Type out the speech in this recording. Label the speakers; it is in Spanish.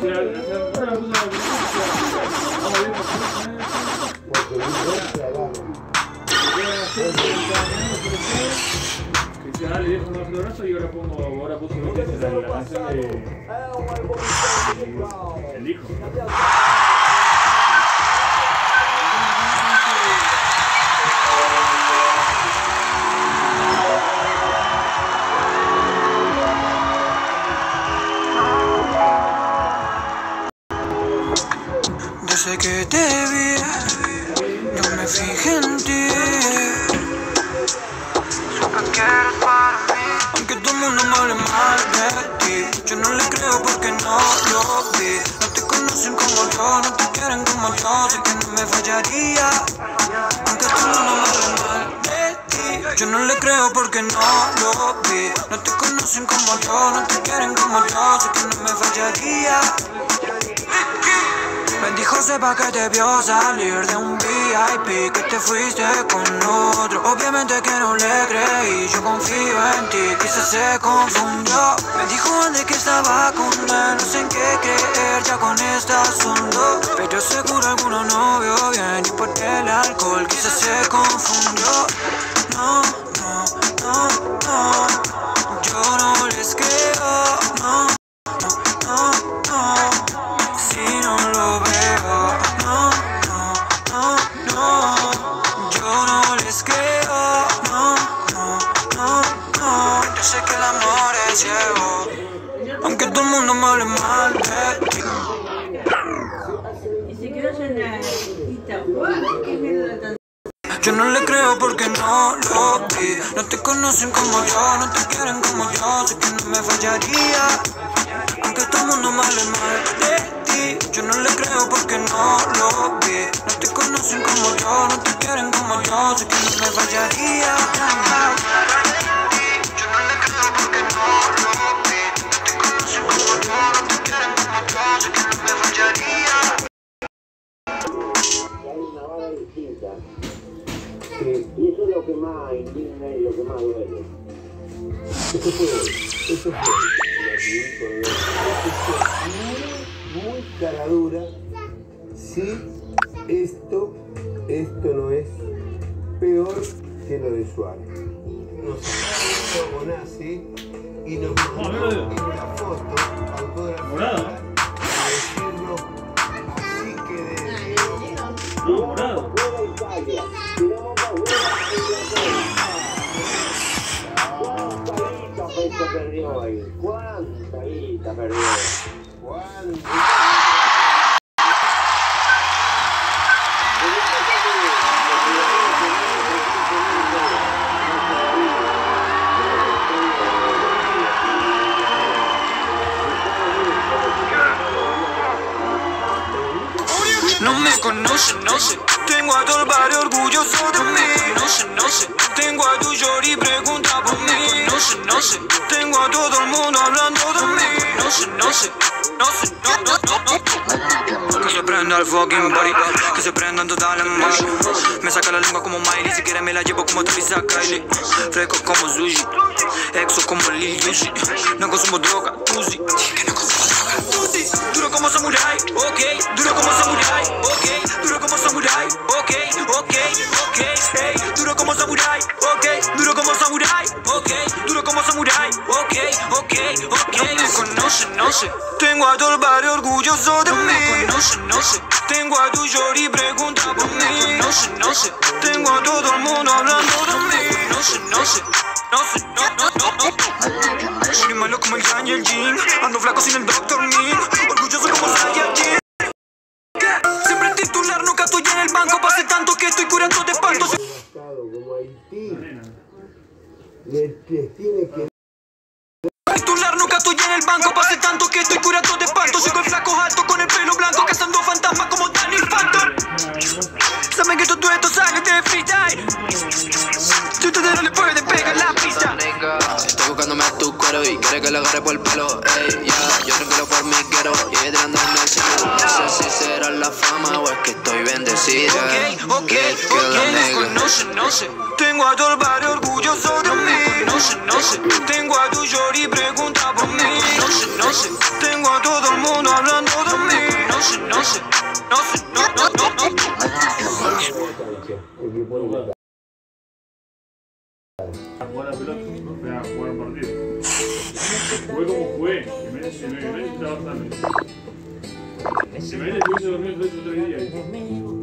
Speaker 1: Le dejo un abrazo y ahora puse la canción de El Hijo.
Speaker 2: Desde que te vi, yo me fijé en ti. Supe que eres para mí, aunque todo el mundo me hable mal de ti. Yo no le creo porque no lo vi. No te conocen como yo, no te quieren como yo. Sé que no me fallaría, aunque todo el mundo me hable mal de ti. Yo no le creo porque no lo vi. No te conocen como yo, no te quieren como yo. Sé que no me fallaría. Bendijo sepa que te vio salir de un VIP, que te fuiste con otro. Obviamente que no le creí, yo confío en ti, quizás se confundió. Me dijo antes que estaba con él, no sé en qué creer ya con este asunto. Pero seguro alguno no vio bien y por el alcohol quizás se confundió. No, no, no, no, yo no les creo, no, no, no, no. Si no lo veo, no, no, no, no, yo no les creo, no, no, no, no. Yo sé que el amor es ciego, aunque todo el mundo me hable mal de ti. Yo no le creo porque no lo vi. No te conocen como yo, no te quieren como yo. Sé que no me fallaría, aunque todo el mundo me hable mal de ti. Yo no le creo porque no lo vi. No te conocen como yo, no te quieren como yo. Sé que no me fallaría. Yo no le creo porque no lo vi. No te conocen como yo, no te quieren como yo. Sé que no me fallaría.
Speaker 3: Y eso es lo que más indigna y lo que más duele. Eso fue muy caradura. Si esto no es peor que lo de Suárez. Nos sacaron un nazi y nos mandaron esta foto autografiada para decirnos así que de
Speaker 1: morado.
Speaker 3: ¿Cuánta perdió ahí? ¿Cuánta guita perdió? ¿Cuánta?
Speaker 2: No me conocen, no sé. Tengo a todo el barrio orgulloso de mí. No sé, no sé. Tengo a tu Yori pregunta por mí. No sé, no sé. Tengo a todo el mundo hablando de mí. No sé, no sé. No sé, no, no, no, no. Que se prenda el fucking body, que se prendan todas las manos. Me saca la lengua como Miley, si quiere me la llevo como Teresa Kylie. Fresco como sushi, exo como Lil Yushi. No consumo droga, pussy. Que no consumo droga, pussy. Duro como samurai, ok. Duro como samurai, ok. Duro como samurai, ok, ok, ok. Hey, duro como samurai, ok. Duro como samurai, ok. Duro como samurai, ok, ok, ok. No me conocen, no sé. Tengo a todo el barrio orgulloso de mí. No me conocen, no sé. Tengo a tu Yori pregunta por mí. No sé, no sé. Tengo a todo el mundo hablando de mí. No sé, no sé. No sé, no, no, no, no. Soy malo como el Yang y el Jin. Ando flaco sin el Dr. Min. Orgulloso como Saiyajin. Siempre titular, nunca estoy en el banco. Pasé tanto que estoy curando de espanto.
Speaker 3: Como Haití, les tiene que
Speaker 2: Titular, nunca estoy en el banco. Pasé tanto que estoy curando de espanto. Sigo el flaco alto con el pelo blanco, cazando fantasmas como Danny Phantom. Saben que todo esto sale de freestyle. Si ustedes no le pueden pegar la pista.
Speaker 4: Estoy buscándome a tu cuero y quiere que le agarre por el pelo. Ey, yeah, yo tranquilo por mi quiero y ella tirando en el cielo. No sé si será la fama o es que estoy bendecida.
Speaker 2: Ok, me conocen, no sé. Tengo a todo el barrio orgulloso de mí. No me conocen, no sé. Tengo a tu Yori pregunta por mí. No sé, no sé. Tengo a todo el mundo hablando
Speaker 3: cancha, el que pone la
Speaker 1: A jugar a la pelota, no fue a jugar un partido. Fue como fue, que me estaba bastante. Si me estuviese dormido 3 días.